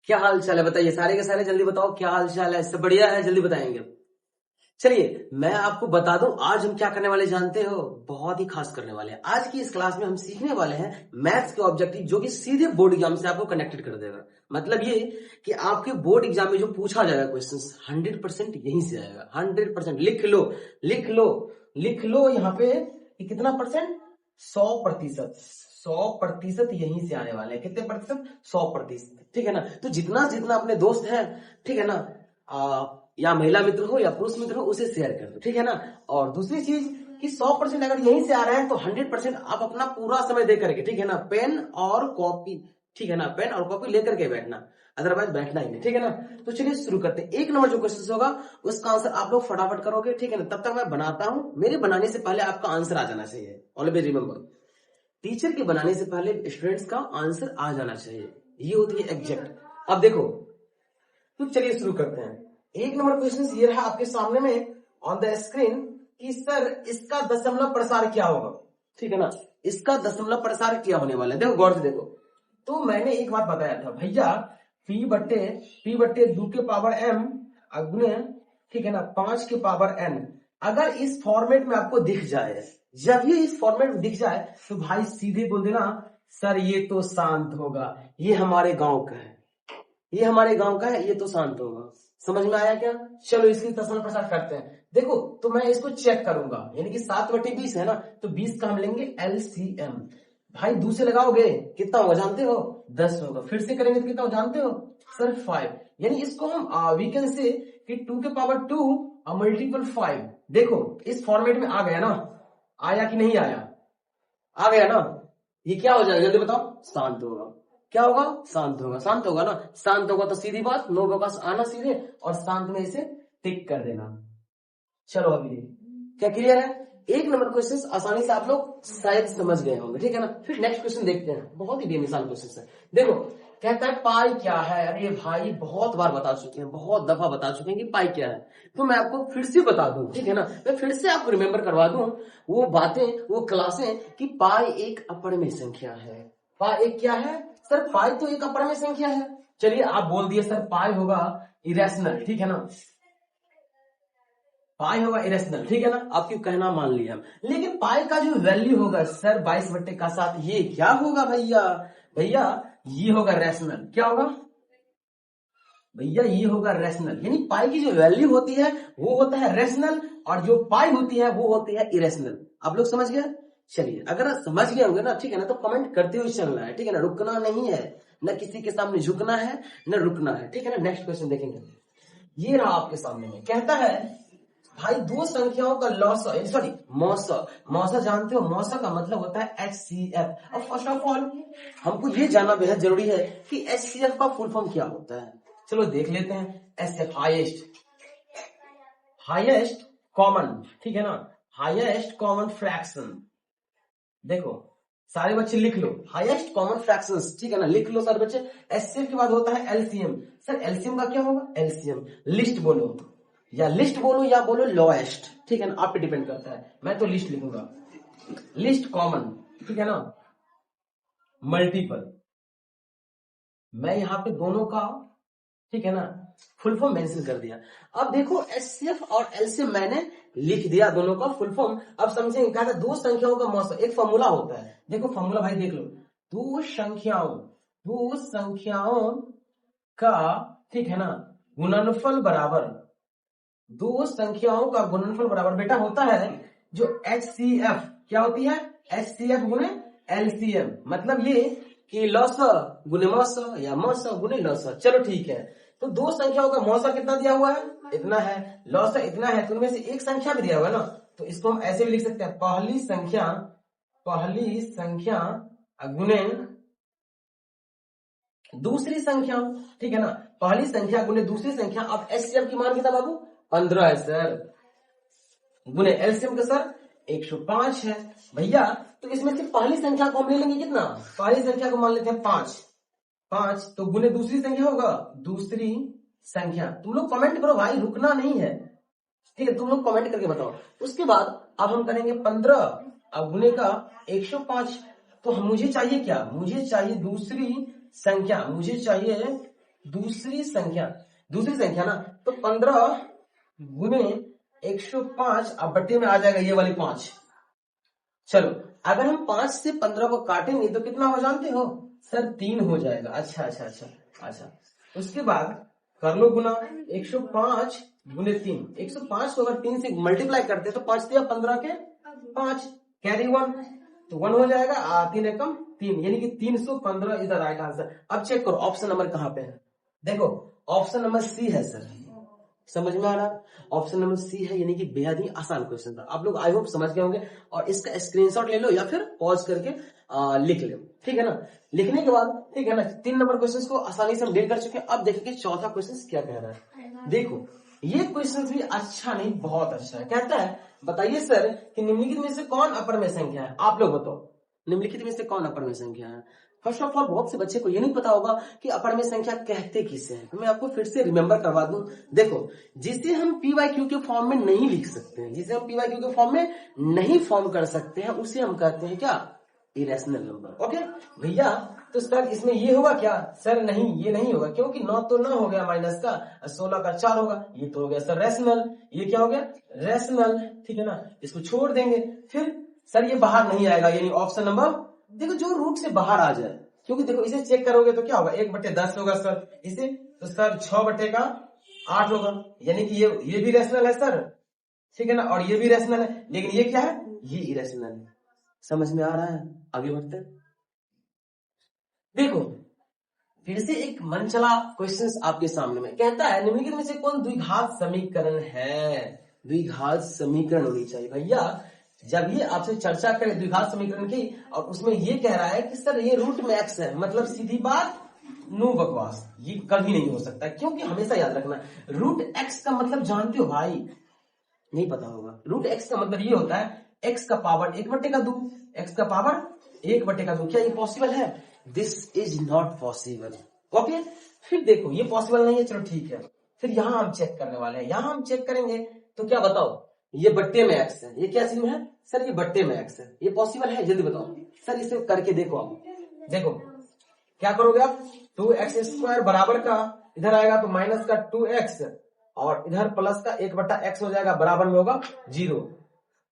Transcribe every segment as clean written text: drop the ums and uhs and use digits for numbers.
क्या हाल चाल है बताइए, सारे के सारे जल्दी बताओ क्या हाल चाल है, सब बढ़िया है, जल्दी बताएंगे। चलिए मैं आपको बता दूं आज हम क्या करने वाले जानते हो, बहुत ही खास करने वाले हैं। आज की इस क्लास में हम सीखने वाले हैं मैथ्स के ऑब्जेक्टिव जो कि सीधे बोर्ड एग्जाम से आपको कनेक्टेड कर देगा। मतलब ये कि आपके बोर्ड एग्जाम में जो पूछा जाएगा क्वेश्चंस 100% यहीं से आएगा। 100% लिख लो, लिख लो, लिख लो यहाँ पे कि कितना परसेंट, 100%। 100% यहीं से आने वाले हैं। कितने प्रतिशत, 100%। ठीक है ना। तो जितना जितना अपने दोस्त हैं, ठीक है ना, या महिला मित्र हो या पुरुष मित्र हो, उसे शेयर कर दो, ठीक है ना। और दूसरी चीज कि 100% अगर यहीं से आ रहा है तो 100% आप अपना पूरा समय दे करके, ठीक है ना, पेन और कॉपी, ठीक है ना, पेन और कॉपी लेकर के बैठना, अदरवाइज बैठना ही नहीं, ठीक है ना। तो चलिए शुरू करते हैं। एक नंबर जो क्वेश्चन होगा उसका आंसर आप लोग फटाफट करोगे, ठीक है ना। तब तक मैं बनाता हूं, मेरे बनाने से पहले आपका आंसर आ जाना चाहिए। ऑलवेज रिमेंबर, टीचर के बनाने से पहले स्टूडेंट्स का आंसर आ जाना चाहिए, ये होती है एग्जैक्ट। अब देखो, तो चलिए शुरू करते हैं। एक नंबर क्वेश्चन ये रहा आपके सामने में ऑन द स्क्रीन कि सर इसका दशमलव प्रसार क्या होगा, ठीक है ना। इसका दशमलव प्रसार क्या होने वाला है, देखो गौर से देखो। तो मैंने एक बात बताया था भैया, p/2 के पावर m गुणे, ठीक है ना, 5 के पावर n। अगर इस फॉर्मेट में आपको दिख जाए, जब ये इस फॉर्मेट में दिख जाए तो भाई सीधे बोल देना सर ये तो शांत होगा, ये हमारे गांव का है, ये हमारे गांव का है, ये तो शांत होगा। समझ में आया क्या। चलो इसकी दशमलव प्रसार करते हैं। देखो तो मैं इसको चेक करूंगा, यानी कि 7/20 है ना, तो 20 का हम लेंगे LCM। भाई 2 से लगाओगे कितना होगा जानते हो, 10 होगा। फिर से करेंगे तो कितना हो जानते हो सर, 5। यानी इसको हम वी कैन से कि 2 के पावर 2 मल्टीपल 5। देखो इस फॉर्मेट में आ गया ना, आया कि नहीं आया, आ गया ना। ये क्या हो जाएगा जल्दी बताओ, शांत होगा। क्या होगा, शांत होगा। शांत होगा ना, शांत होगा तो सीधी बात 9 के पास आना सीधे और शांत में इसे टिक कर देना। चलो अभी क्या क्लियर है। एक नंबर क्वेश्चन आसानी से आप लोग शायद समझ गए होंगे, ठीक है ना। फिर नेक्स्ट क्वेश्चन देखते हैं, बहुत ही बेमिसाल क्वेश्चन है। देखो कहता है पाई क्या है। अरे भाई बहुत बार बता चुके हैं, बहुत दफा बता चुके हैं कि पाई क्या है। तो मैं आपको फिर से बता दूं, ठीक है ना, मैं फिर से आपको रिमेंबर करवा दूं वो बातें, वो क्लासें कि पाई एक अपरिमेय संख्या है। पाई एक क्या है सर, पाई तो एक अपरिमेय संख्या है। चलिए आप बोल दिए सर पाई होगा इरेशनल, ठीक है ना, पाई होगा इरेशनल, ठीक है ना, आपकी कहना मान लिया हम। लेकिन पाई का जो वैल्यू होगा सर 22/7, ये क्या होगा भैया, भैया ये होगा रैशनल। क्या होगा भैया, ये होगा रैशनल। यानी पाई की जो वैल्यू होती है वो होता है रैशनल, और जो पाई होती है वो होती है इरेशनल। आप लोग समझ गए। चलिए अगर समझ गए होंगे ना, ठीक है ना, तो कमेंट करते हुए चलना है, ठीक है ना, रुकना नहीं है, न किसी के सामने झुकना है न रुकना है, ठीक है ना। नेक्स्ट क्वेश्चन देखेंगे। ये रहा आपके सामने में, कहता है भाई दो संख्याओं का लॉसा, सॉरी मौसा। मौसा जानते हो, मौसा का मतलब होता है HCF। अब फर्स्ट ऑफ ऑल हमको ये जानना बेहद जरूरी है कि HCF का फुल फॉर्म क्या होता है। चलो देख लेते हैं। HCF हाईएस्ट, हाईएस्ट कॉमन, ठीक है ना, हाईएस्ट कॉमन फ्रैक्शन। देखो सारे बच्चे लिख लो हाईएस्ट कॉमन फ्रैक्शंस, ठीक है ना, लिख लो सारे बच्चे। HCF के बाद होता है LCM। सर LCM का क्या होगा, LCM लिस्ट बोलो या लिस्ट बोलो या बोलो लोएस्ट, ठीक है ना, आप पे डिपेंड करता है। मैं तो लिस्ट लिखूंगा, लिस्ट कॉमन, ठीक है ना, मल्टीपल। मैं यहां पे दोनों का, ठीक है ना, फुल फॉर्म मेंशन कर दिया। अब देखो HCF और LCM मैंने लिख दिया दोनों का फुल फॉर्म। अब समझेंगे क्या था, दो संख्याओं का मौसा, एक फॉर्मूला होता है। देखो फॉर्मूला भाई देख लो, दो संख्याओं का, ठीक है ना, गुणनफल बराबर, दो संख्याओं का गुणनफल बराबर बेटा होता है जो HCF। क्या होती है, HCF गुणे LCM। मतलब ये कि लौसा गुणे मौसा या मौसा गुणे लौसा। चलो ठीक है, तो दो संख्याओं का मौसा कितना दिया हुआ है, इतना है, लौसा इतना है, तो उनमें से एक संख्या भी दिया हुआ है ना, तो इसको हम ऐसे भी लिख सकते हैं, पहली संख्या गुणे दूसरी संख्या, ठीक है ना, पहली संख्या गुणे दूसरी संख्या। अब HCF की मान कितना बाबू, 15 है सर, गुणे LCM का सर 105 है भैया। तो इसमें से पहली संख्या को हम ले लेंगे कितना, पहली संख्या को मान लेते हैं 5, तो गुणे दूसरी संख्या होगा दूसरी संख्या। तुम लोग कमेंट करो भाई, रुकना नहीं है, ठीक है, तुम लोग कमेंट करके बताओ। उसके बाद अब हम करेंगे 15 अब गुणे का 105। तो मुझे चाहिए क्या, मुझे चाहिए दूसरी संख्या, मुझे चाहिए दूसरी संख्या ना, तो 15 गुने 105 अब बट्टे में आ जाएगा ये वाली 5। चलो अगर हम 5 से 15 को काटेंगे तो कितना हो जानते हो सर? 3 हो जाएगा। अच्छा। उसके बाद कर लो गुना 105 गुने 3। 105 को अगर 3 से मल्टीप्लाई करते तो 5 दिया 15 के 5 कैरी 1 तो 1 हो जाएगा। 3 एकम 3 यानी कि 315 इज द राइट आंसर। अब चेक करो ऑप्शन नंबर कहां पे है। देखो ऑप्शन नंबर सी है सर। समझ में आ रहा? ऑप्शन नंबर सी है, यानी कि बेहद ही आसान क्वेश्चन था। आप लोग आई होप समझ गए होंगे और इसका स्क्रीनशॉट ले लो या फिर पॉज करके लिख लो, ठीक है ना। लिखने के बाद ठीक है ना, 3 नंबर क्वेश्चन को आसानी से हम डील कर चुके हैं। अब देखेंगे चौथा क्वेश्चन क्या कह रहा है। देखो ये क्वेश्चन भी अच्छा नहीं, बहुत अच्छा है। कहता है बताइए सर कि निम्नलिखित में से कौन अपर में संख्या है? आप लोग बताओ निम्नलिखित में से कौन अपर में संख्या है। फर्स्ट ऑफ ऑल बहुत से बच्चे को ये नहीं पता होगा कि अपर में संख्या कहते किसे हैं, तो मैं आपको फिर से रिमेंबर करवा दूं। देखो जिसे हम पी वाई क्यू के फॉर्म में नहीं लिख सकते हैं, जिसे हम पी वाई क्यू के फॉर्म में नहीं फॉर्म कर सकते हैं, उसे हम कहते हैं क्या? Irrational number. ओके भैया, तो सर इसमें ये होगा क्या? सर नहीं, ये नहीं होगा, क्योंकि 9 तो 9 हो गया माइनस का, 16 का 4 होगा, ये तो हो गया सर रेशनल। ये क्या हो गया? रेशनल, ठीक है ना। इसको छोड़ देंगे, फिर सर ये बाहर नहीं आएगा, यानी ऑप्शन नंबर देखो जो रूट से बाहर आ जाए, क्योंकि देखो इसे चेक करोगे तो क्या होगा? 1/10 होगा सर इसे, तो सर 6/8 होगा, यानी कि ये भी रेशनल है सर, ठीक है ना, और ये भी रेशनल है, लेकिन ये क्या है? ये इरेशनल है। समझ में आ रहा है? आगे बढ़ते हैं। देखो फिर से एक मनचला क्वेश्चन आपके सामने में कहता है निम्नलिखित में से कौन द्विघात समीकरण है? द्विघात समीकरण होनी चाहिए भैया। जब ये आपसे चर्चा करें द्विघात समीकरण की और उसमें ये कह रहा है कि सर ये रूट में एक्स है, मतलब सीधी बात नो बकवास, ये कभी नहीं हो सकता। क्योंकि हमेशा याद रखना रूट एक्स का मतलब जानते हो भाई? नहीं पता होगा। रूट एक्स का मतलब ये होता है एक्स का पावर 1/2, एक्स का पावर 1/2। क्या ये पॉसिबल है? This is not possible. Okay, फिर देखो ये पॉसिबल नहीं है, चलो ठीक है। फिर यहां हम चेक करने वाले हैं, यहां हम चेक करेंगे तो क्या बताओ? ये बट्टे में एक्स है, ये क्या सीन है सर? ये बट्टे में एक्स है, ये पॉसिबल है? जल्दी बताओ सर, इसे करके देखो। आप देखो क्या करोगे आप? 2x² बराबर का इधर आएगा तो माइनस का 2x और इधर प्लस का 1/x हो जाएगा, बराबर में होगा 0।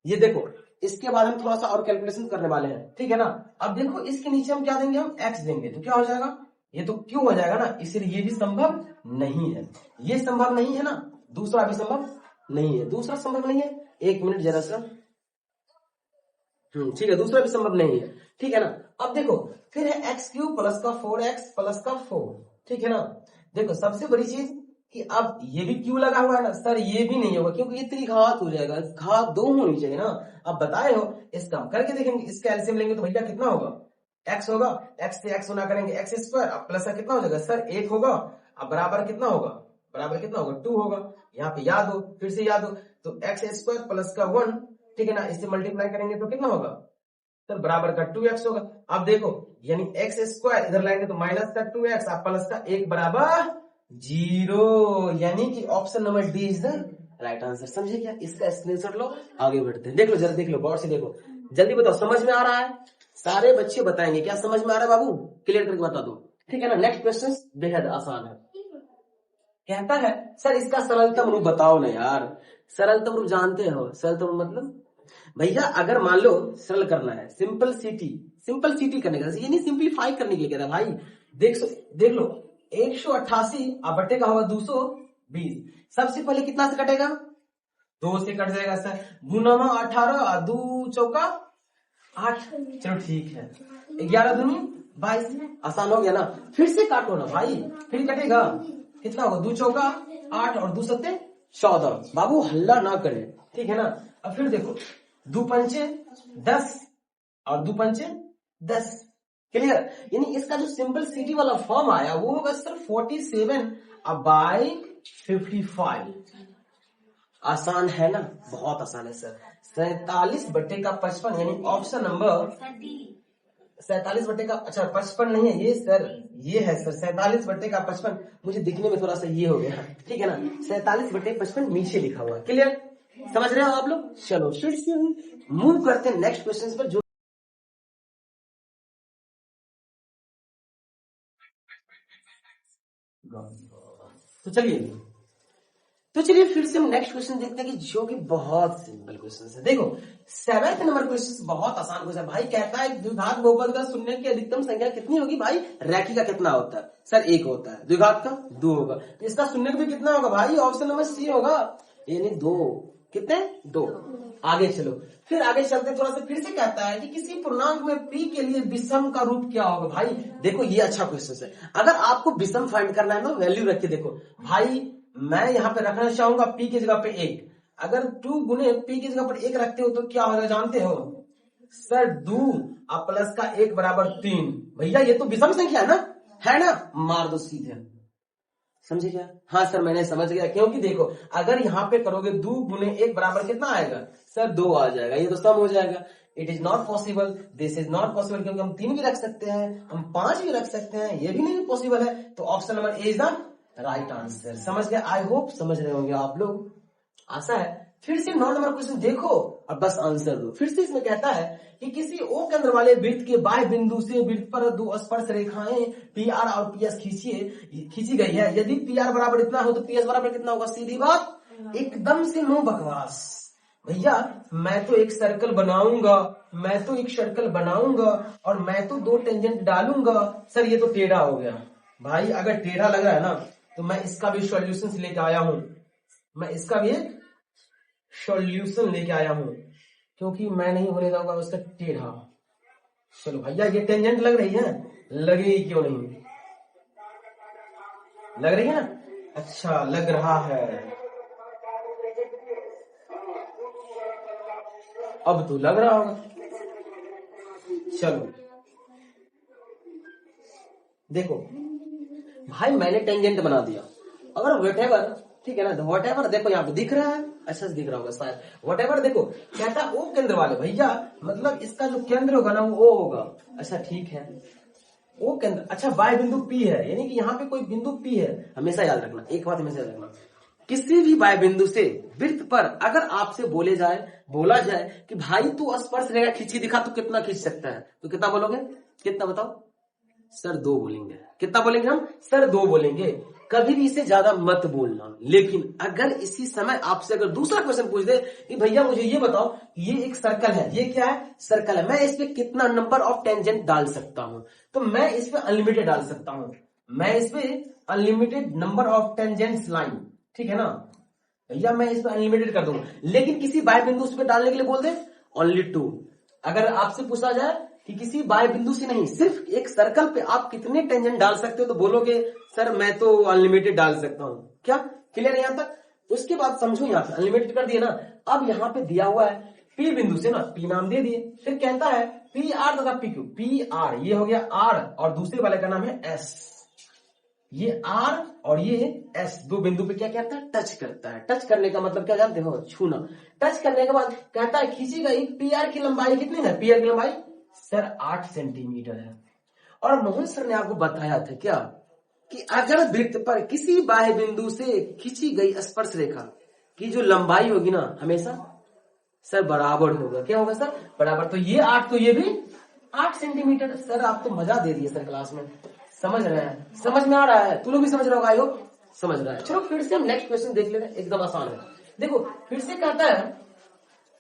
ये देखो इसके बाद हम थोड़ा सा और कैलकुलेशन करने वाले हैं, ठीक है ना। अब देखो इसके नीचे हम क्या देंगे? हम x देंगे, तो क्या हो जाएगा? ये तो क्यों हो जाएगा ना, इसलिए ये भी संभव नहीं है। ये संभव नहीं है ना, दूसरा भी संभव नहीं है। दूसरा संभव नहीं है, 1 मिनट जरा सा, ठीक है, दूसरा भी संभव नहीं है, ठीक है ना। अब देखो फिर है x³ प्लस का 4x प्लस का 4, ठीक है ना। देखो सबसे बड़ी चीज कि अब ये भी क्यों लगा हुआ है ना सर, ये भी नहीं होगा क्योंकि ये त्रिघात हो जाएगा, घात 2 होनी चाहिए ना। अब बताए हो, इसका हम करके देखेंगे। इसका एलसीएम लेंगे तो भैया कितना होगा? x होगा, x से x गुना करेंगे x², अब प्लस का कितना हो जाएगा सर? 1 होगा, अब बराबर कितना होगा? बराबर कितना होगा? 2 होगा। यहाँ पे याद हो, फिर से याद हो, तो x² प्लस का 1, ठीक है ना, इससे मल्टीप्लाई करेंगे तो कितना होगा सर? बराबर का 2x होगा। अब देखो यानी x² इधर लाएंगे तो माइनस का 2x, अब प्लस का 1 बराबर 0, यानी कि option number D is the right answer. समझे क्या? इसका स्क्रीनशॉट लो, आगे बढ़ते हैं। देख लो जरा, देख लो गौर से देखो, जल्दी बताओ समझ में आ रहा है? सारे बच्चे बताएंगे क्या समझ में आ रहा है बाबू? क्लियर करके बता दो, ठीक है ना। नेक्स्ट क्वेश्चन बेहद आसान है। कहता है सर इसका सरलतम रूप बताओ ना यार। सरलतम रूप जानते हो? सरलतम मतलब भैया अगर मान लो सरल करना है, सिंपल सिटी करने का, ये नहीं सिंप्लीफाई करने के लिए कह रहा भाई। देख लो 188 अब बटे का होगा 220। सबसे पहले कितना से कटेगा? 2 से कट जाएगा सर। गुना 18, 2 चौका 8, चलो ठीक है। 11 दूनी 22, आसान हो गया ना। फिर से काटो ना भाई, फिर कटेगा कितना होगा? 2 चौका 8 और 2 सत्ते 14। बाबू हल्ला ना करे, ठीक है ना। अब फिर देखो 2 पंचे 10 और 2 पंचे 10, क्लियर। यानी इसका जो सिंपल सिटी वाला फॉर्म आया वो होगा सर 47/55। आसान है ना, बहुत आसान है सर। 47/55 यानी ऑप्शन नंबर 47 अच्छा 55 नहीं है ये सर, ये है सर 47/55। मुझे दिखने में थोड़ा सा ये हो गया, ठीक है ना। 47/55 नीचे लिखा हुआ है, क्लियर। समझ रहे हो आप लोग? चलो फिर से मूव करते हैं नेक्स्ट क्वेश्चन पर। जो तो चलिए फिर से हम नेक्स्ट क्वेश्चन देखते हैं कि जो कि बहुत सिंपल क्वेश्चन है। देखो 7th नंबर क्वेश्चन बहुत आसान क्वेश्चन भाई। कहता है द्विघात बहुपद का शून्य की अधिकतम संख्या कितनी होगी भाई? रेखी का कितना होता है? सर 1 होता है। द्विघात का 2 होगा। इसका शून्य भी कितना होगा भाई? ऑप्शन नंबर सी होगा, यानी 2। कितने? 2। आगे चलो, फिर आगे चलते थोड़ा सा। फिर से कहता है कि किसी पूर्णांक में p के लिए विषम का रूप क्या होगा भाई? देखो ये अच्छा क्वेश्चन है। अगर आपको विषम फाइंड करना है ना, वैल्यू रख के देखो भाई। मैं यहाँ पे रखना चाहूंगा p की जगह पे 1। अगर 2 गुने p की जगह पर 1 रखते हो तो क्या होगा जानते हो? सर 2 और प्लस का 1 बराबर 3। भैया ये तो विषम संख्या है ना? मार दो सीधे। समझे क्या? हाँ सर मैंने समझ गया। क्योंकि देखो अगर यहाँ पे करोगे 2 गुने 1 बराबर कितना आएगा? सर 2 आ जाएगा। ये तो सम हो जाएगा। It is not possible, this is not possible. क्योंकि हम 3 भी रख सकते हैं, हम 5 भी रख सकते हैं, ये भी नहीं पॉसिबल है। तो option number A is the right answer. समझ गए? आई होप समझ रहे होंगे आप लोग, आशा है। फिर से 9 नंबर क्वेश्चन देखो और बस आंसर दो। फिर से इसमें कहता है कि किसी ओ केंद्र वाले वृत्त के बाह्य बिंदु से वृत्त पर 2 स्पर्श रेखाएं PR और PS खींची गई है। यदि PR बराबर इतना हो तो PS बराबर कितना होगा? सीधी बात, एकदम से नो बकवास। भैया मैं तो एक सर्कल बनाऊंगा, और मैं तो 2 टेंजेंट डालूंगा। सर ये तो टेढ़ा हो गया भाई। अगर टेढ़ा लग रहा है ना तो मैं इसका भी सॉल्यूशन लेके आया हूं। क्योंकि मैं नहीं होने दूंगा उसका टेढ़ा। चलो भैया ये टेंजेंट लग रही है, लगेगी क्यों नहीं? लग रही है ना? अच्छा लग रहा है, अब तो लग रहा होगा। चलो देखो भाई मैंने टेंजेंट बना दिया। अगर व्हाटएवर, ठीक है ना, व्हाटएवर देखो यहाँ पे दिख रहा है, अच्छा से दिख रहा होगा शायद। व्हाटएवर देखो कहता है ओ केंद्र वाले। भैया मतलब इसका जो केंद्र होगा ना वो ओ होगा। अच्छा ठीक है, ओ केंद्र। अच्छा बाह्य बिंदु P है, यानी कि यहाँ पे कोई बिंदु P है। हमेशा याद रखना, एक बात हमेशा याद रखना, किसी भी बाह्य बिंदु से वृत्त पर अगर आपसे बोला जाए कि भाई तू स्पर्श रेखा खींची दिखा, तो कितना खींच सकता है? तो कितना बोलोगे? कितना बताओ? सर 2 बोलेंगे। कितना बोलेंगे हम? सर 2 बोलेंगे। कभी भी इसे ज्यादा मत बोलना। लेकिन अगर इसी समय आपसे अगर दूसरा क्वेश्चन पूछ दे कि भैया मुझे ये बताओ, ये एक सर्कल है, ये क्या है? सर्कल है, मैं इस पे कितना नंबर ऑफ टेंजेंट डाल सकता हूं? तो मैं इस पे अनलिमिटेड डाल सकता हूं। मैं इस पे unlimited number of tangents line, ठीक है ना भैया, मैं इस पे अनलिमिटेड कर दूंगा। लेकिन किसी बाह्य बिंदु पे डालने के लिए बोल दे ओनली 2। अगर आपसे पूछा जाए कि किसी बाह्य बिंदु से नहीं, सिर्फ एक सर्कल पे आप कितने टेंजेंट डाल सकते हो, तो बोलोगे सर मैं तो अनलिमिटेड डाल सकता हूं। क्या क्लियर है यहाँ तक? उसके बाद समझो, यहाँ पे अनलिमिटेड कर दिया ना। अब यहाँ पे दिया हुआ है P बिंदु से ना P नाम दे दिए। फिर कहता है PR तथा PQ। PR ये हो गया R और दूसरे वाले का नाम है S। ये R और ये S 2 बिंदु पे क्या कहता है? टच करता है। टच करने का मतलब क्या जानते हो? छूना। टच करने के बाद कहता है खींची गई PR की लंबाई कितनी है? PR की लंबाई सर 8 सेंटीमीटर है। और मोहन सर ने आपको बताया था क्या कि अगर वृत्त पर किसी बाह्य बिंदु से खींची गई स्पर्श रेखा की जो लंबाई होगी ना, हमेशा सर बराबर होगा। क्या होगा सर? बराबर। तो ये 8 तो ये भी 8 सेंटीमीटर। सर आप तो मजा दे दिए सर क्लास में। समझ रहे हैं? समझ में आ रहा है? तू लोग भी समझ रहे हो? आई होप समझ रहा है। चलो फिर से हम नेक्स्ट क्वेश्चन देख लेते हैं, एकदम आसान है। देखो फिर से कहता है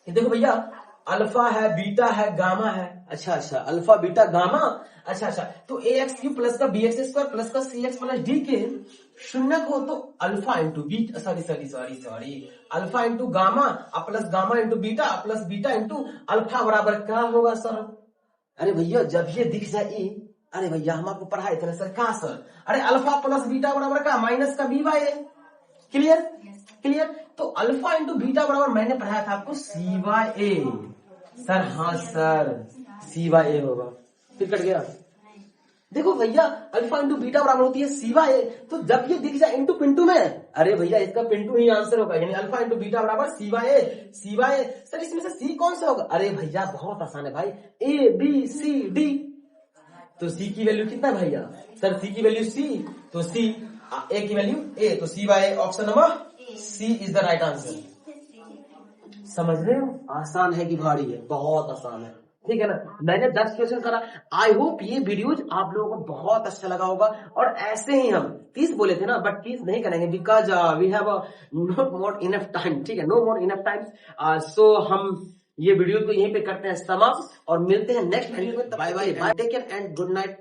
कि देखो भैया अल्फा है, बीटा है, गामा है। अच्छा अल्फा बीटा गामा। अच्छा तो AX³ प्लस का BX² प्लस का CX प्लस D के शून्य को तो alpha into beta, sorry alpha into gamma plus gamma into beta plus beta into alpha बराबर क्या होगा सर? अरे भैया जब ये दिख जाए, अरे भैया हम आपको पढ़ाए थे ना सर। कहा सर? अरे अल्फा प्लस बीटा बराबर का माइनस का B/A। क्लियर? तो अल्फा इंटू बीटा बराबर मैंने पढ़ाया था आपको C/A। सर हाँ सर C/A होगा। फिर कट गया। देखो भैया अल्फा इंटू बीटा बराबर होती है C/A। तो जब ये दिख जाए इंटू पिंटू में, अरे भैया इसका पिंटू ही आंसर होगा, यानी अल्फा इंटू बीटा बराबर C/A। सर इसमें से C कौन सा होगा? अरे भैया बहुत आसान है भाई, ABCD। तो C की वैल्यू कितना भैया? सर C की वैल्यू C, तो C, A की वैल्यू A, तो C/A option number C is the right answer. समझ रहे हो? आसान है कि भारी है? बहुत आसान है। ठीक है ना। मैंने 10 क्वेश्चन करा। आई होप ये वीडियोज आप लोगों को बहुत अच्छा लगा होगा। और ऐसे ही हम 30 बोले थे ना, बट 30 नहीं करेंगे because we have not more enough time. ठीक है, no more enough time. So हम ये वीडियो को यहीं पे करते हैं समाप्त और मिलते हैं नेक्स्ट वीडियो में। Bye bye, take care and good night.